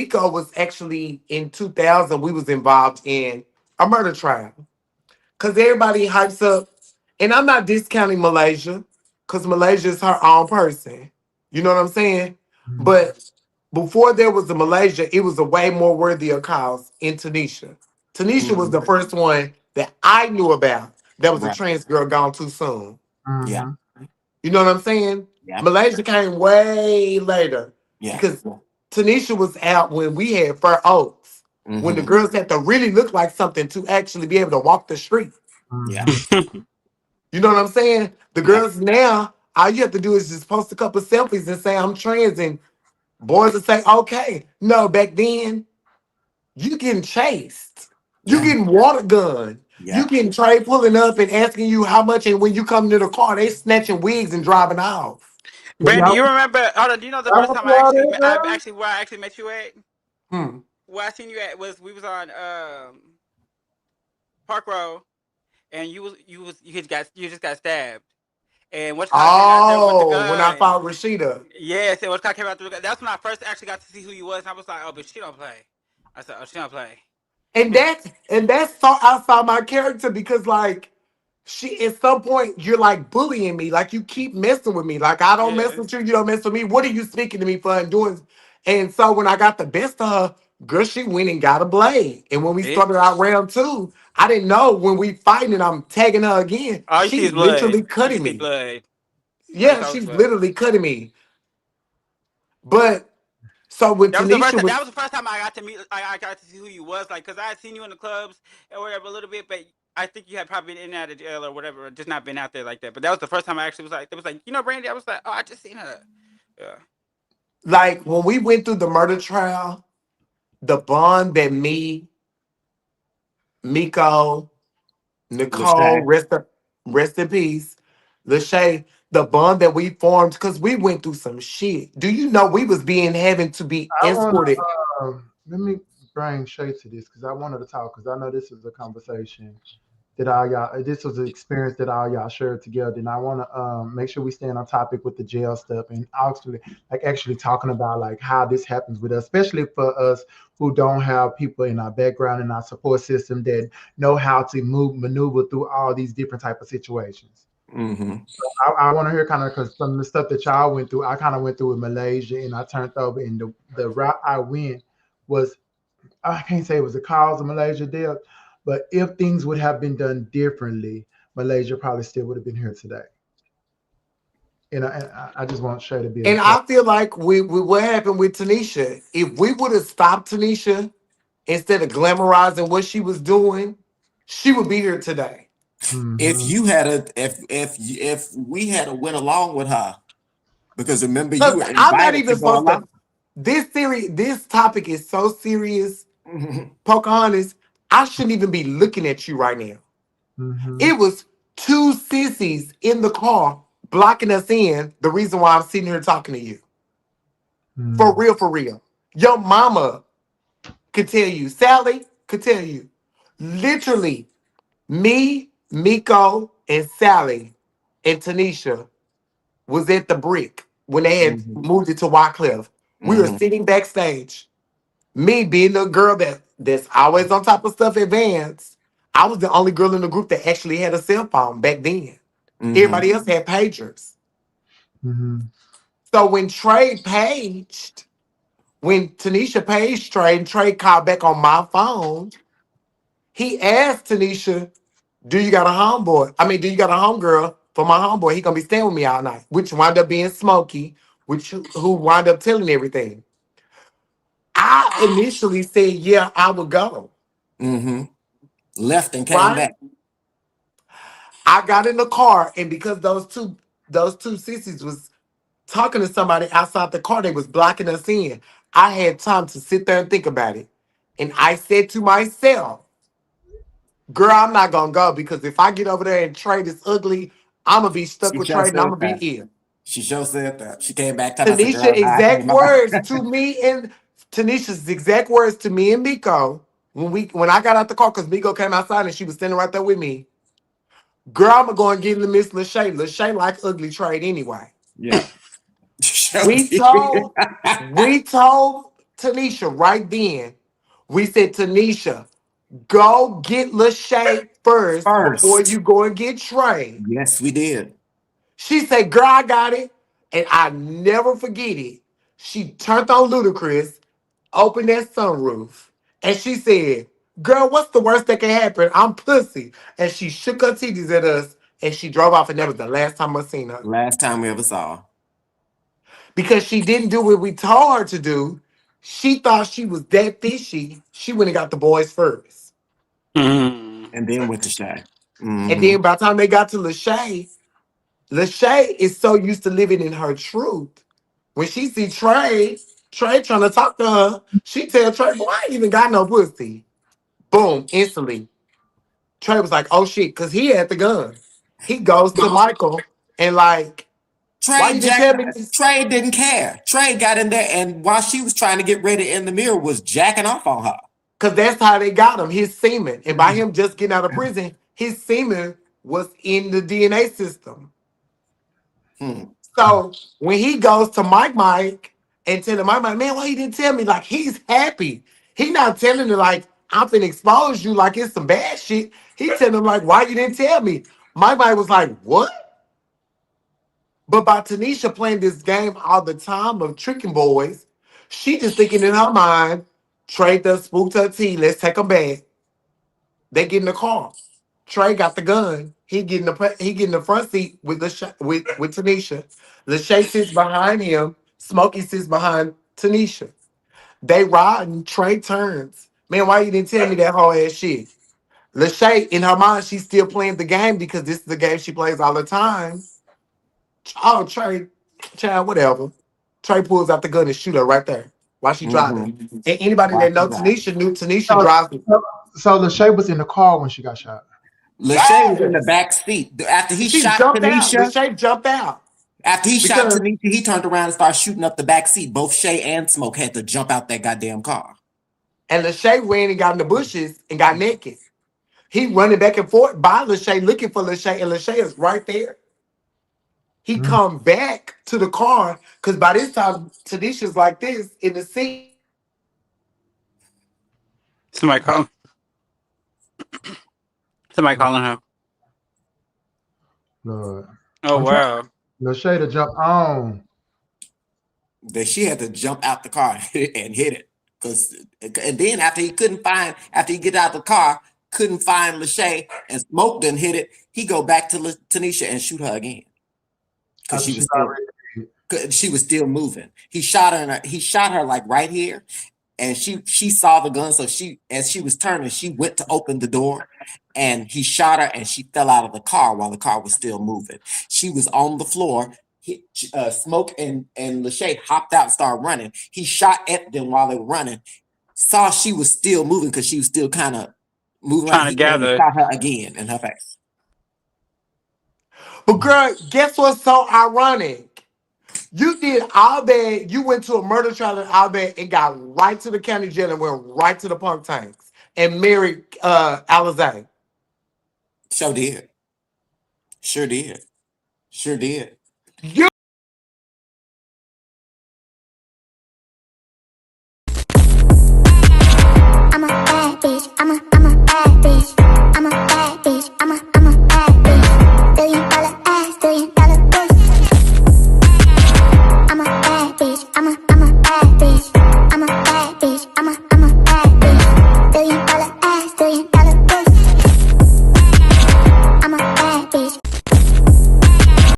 Miko was actually in 2000. We was involved in a murder trial because everybody hypes up, and I'm not discounting Malaysia because Malaysia is her own person. You know what I'm saying? Mhm. But before there was a Malaysia, it was a way more worthy of cause in Tanisha. Tanisha was Hmm. the first one that I knew about that was a Right. trans girl gone too soon. Yeah. Mhm. You know what I'm saying? Yeah. Malaysia came way later Yeah. because Tanisha was out when we had Fur Oaks, when the Hmm. girls had to really look like something to actually be able to walk the street. Yeah. Mhm. You know what I'm saying? The Yeah. girls now, all you have to do is just post a couple selfies and say I'm trans, and boys will say, okay. No, back then, you getting chased. You Yeah. getting water gun. You Yeah. getting Trey pulling up and asking you how much, and when you come to the car, they snatching wigs and driving off. So Brandy, y'all, you remember? Hold on. Do you know the y'all first went time through all that, I girl? actually where I actually met you at? Hmm. Where I seen you at was we was on Park Row, and you just got stabbed. And what's called came out there with the Oh, when I gun. fought Rashida. Yes, and what's called came out there. That's when I first actually got to see who you was. And I was like, oh, but she don't play. I said, oh, she don't play. And that's so outside my character because like she at some point you're like bullying me, like you keep messing with me. Like I don't mess Yes. with you, you don't mess with me. What are you speaking to me for and doing? And so when I got the best of her, girl, she went and got a blade. And when we started out Bitch. round two, I didn't know when we fighting and I'm tagging her again, All you see she's is blood. literally You cutting just see me. blood. All you Yeah, saw was she's blood. literally cutting me. But so when That was the first. Tanisha That was was the first time I got to meet. I got to see who you was like, cause I had seen you in the clubs and whatever a little bit, but I think you had probably been in and out of jail or whatever, or just not been out there like that. But that was the first time I actually was like, it was like, you know, Brandy. I was like, oh, I just seen her. Yeah. like when we went through the murder trial, the bond that me, Miko, Nicole, Lachey. rest in peace. Lachey, the bond that we formed, because we went through some shit. Do you know we was being having to be I want escorted? to let me bring Shay to this because I wanted to talk because I know this was a conversation that all y'all, this was an experience that all y'all shared together, and I want to make sure we stay on topic with the jail stuff and actually, like, actually talking about like how this happens with us, especially for us who don't have people in our background and our support system that know how to move maneuver through all these different type of situations. Hmm. I want to hear kind of because some of the stuff that y'all went through, I kind of went through with Malaysia, and I turned over, and the route I went was, I can't say it was the cause of Malaysia death, but if things would have been done differently, Malaysia probably still would have been here today. And I just want Shay to be a And part. I feel like we what happened with Tanisha, if we would have stopped Tanisha instead of glamorizing what she was doing, she would be here today. If Mm-hmm. you had a, if we had a went along with her, because remember you Because were I'm not invited to even go supposed to. along. This topic is so serious, Mhm. Pocahontas. I shouldn't even be looking at you right now. Mm-hmm. It was two sissies in the car blocking us in. The reason why I'm sitting here talking to you. For Mm-hmm. real, for real. Your mama could tell you. Sally could tell you. Literally, me, Miko, and Sally and Tanisha was at the brick when they had Mhm. moved it to Wycliffe. We were Mhm. sitting backstage. Me being the girl that's always on top of stuff advanced. I was the only girl in the group that actually had a cell phone back then. Mhm. Everybody else had pagers. Mm-hmm. So when Trey paged, when Tanisha paged Trey and Trey called back on my phone, he asked Tanisha, do you got a homeboy? I mean, do you got a homegirl for my homeboy? He gonna be staying with me all night, which wound up being Smokey, which who wound up telling everything. I initially said, yeah, I would go. Mhm. Left and came Right? back. I got in the car, and because those two sissies was talking to somebody outside the car, they was blocking us in. I had time to sit there and think about it. And I said to myself, girl, I'm not gonna go because if I get over there and Trey is ugly, I'm gonna be stuck She with sure Trey and I'm said gonna be that. ill. She sure said that. She came back telling us, a Tanisha girl, I exact came back. words to me and Tanisha's exact words to me and Miko when I got out the car because Miko came outside and she was standing right there with me. Girl, I'm gonna go and get Miss Lachey. Lachey like ugly trade anyway. Yeah. She sure We did. told, we told. Tanisha right then. We said, Tanisha, go get Lachey first before First. you go and get Trey. Yes, we did. She said, girl, I got it. And I never forget it. She turned on Ludacris, opened that sunroof, and she said, girl, what's the worst that can happen? I'm pussy. And she shook her titties at us and she drove off, and that was the last time I seen her. Last time we ever saw her. Because she didn't do what we told her to do. She thought she was that fishy. She went and got the boys first. Mm. And then went to Shay. And then by the time they got to Lachey, Lachey is so used to living in her truth. When she see Trey trying to talk to her, she tell Trey, boy, I ain't even got no pussy. Boom, instantly. Trey was like, oh shit, because he had the gun. He goes to Michael and like, why you didn't tell me this? Trey didn't care. Trey got in there, and while she was trying to get ready in the mirror, was jacking off on her. Because that's how they got him, his semen. And by him just getting out of prison, his semen was in the DNA system. So when he goes to Mike and tell him, Mike, man, why you didn't tell me? Like, he's happy. He not telling her, like, I'm finna expose you like it's some bad shit. He telling him, like, why you didn't tell me? Mike was like, what? But by Tanisha playing this game all the time of tricking boys, she just thinking in her mind, Trey done spooked her tea, let's take them back. They get in the car. Trey got the gun. He get in the front seat with with Tanisha. Lachey sits behind him. Smokey sits behind Tanisha. They ride and Trey turns. Man, why you didn't tell me that whole ass shit? Lachey, in her mind, she's still playing the game because this is the game she plays all the time. Oh, Trey, child, whatever. Trey pulls out the gun and shoot her right there while she driving. And anybody that knows Tanisha knew Tanisha drives. So Lachey was in the car when she got shot. Lachey was in the back seat. After he shot Tanisha, Lachey jumped out. After he shot Tanisha, he turned around and started shooting up the back seat. Both Shay and Smoke had to jump out that goddamn car. And Lachey ran and got in the bushes and got naked. He running back and forth by Lachey, looking for Lachey, and Lachey is right there. He come back to the car because by this time Tanisha's like this in the seat. Somebody calling her. Lord. Oh, wow. Lachey to jump on. That she had to jump out the car and hit it. And then after he get out the car, couldn't find Lachey and Smoke done hit it, he go back to Tanisha and shoot her again. Because she was still moving. He shot her like right here. And she saw the gun, so as she was turning, she went to open the door, and he shot her, and she fell out of the car while the car was still moving. She was on the floor. Smoke and Lachey hopped out and started running. He shot at them while they were running. Saw she was still moving because she was still kind of moving. Trying to gather. Shot her again in her face. But girl, guess what's so ironic? You did all that. You went to a murder trial and all that and got right to the county jail and went right to the punk tanks and married Alizé. Sure did. Sure did. Sure did. You. I'm a bad bitch. I'm a bad bitch.